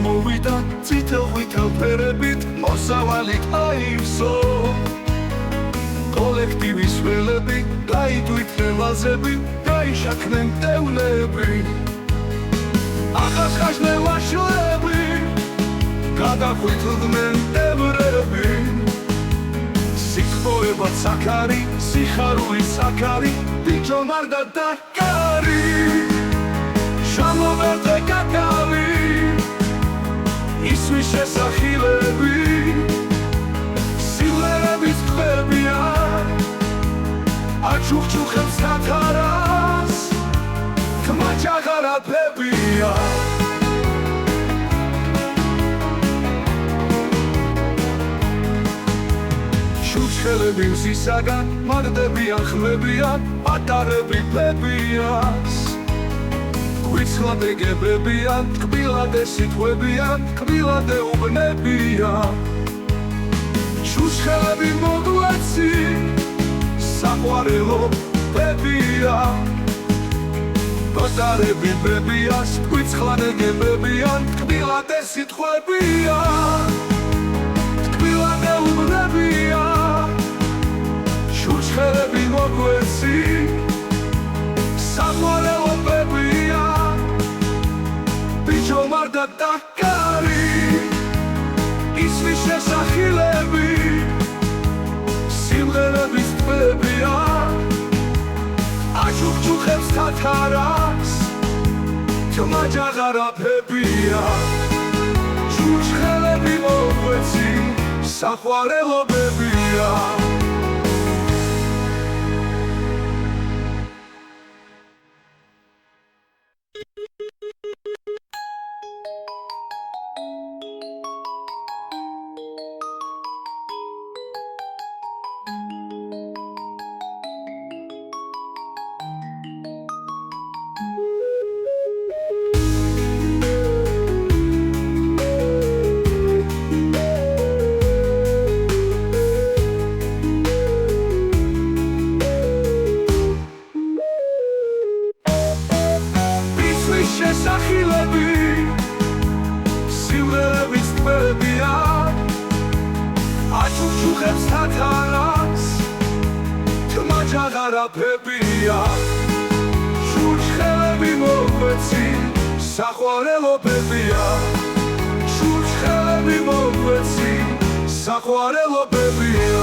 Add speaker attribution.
Speaker 1: მოვიდა წითელ-ყვითელ ფერებით მოსავალი აივსო კოლექტივის ველები გაიტვით ხელაზები გაიშაქმნენ მტევნები ახასხაშნე ვაშლები გადახვიტლდნენ მტევრები სიტყვებად საქარი სიხარულის საქარი ბიჭო მარდა და კარი შამოვერდე კაკავი ისმის შესახილები სიმღერების ტყვებია აჩუხჩუხებს თათარას თმა ჩაღარაფებია შუშელები მზისაგან მარდებიან ხმებიან პატარები ფლებიას გვიცლადე გებებიან ტკბილადე სიტყვებიან ტკბილადე უბნებიან შუშელები მოგვეცი საყვარელო ბებია პატარები ბებიას გვიცლადე გებებიან ტკბილადე სიტყვებიან ტკბილადე უბნებიან შუშელები მოგვეცი საყვარელო ბებია ბიჭო მარდა და კარი ისმის შესახილები სიმღერების ტყვებია აჩუხჩუხებს თათარას თმა ჩაღარაფებია შუშელები მოგვეცი საყვარელო ბებია შესახილები სიმღერების ტყვებია აჩუხჩუხებს თათარას თმა ჩაღარაფებია შუშელები მოგვეცი საყვარელო ბებია შუშელები მოგვეცი საყვარელო ბებია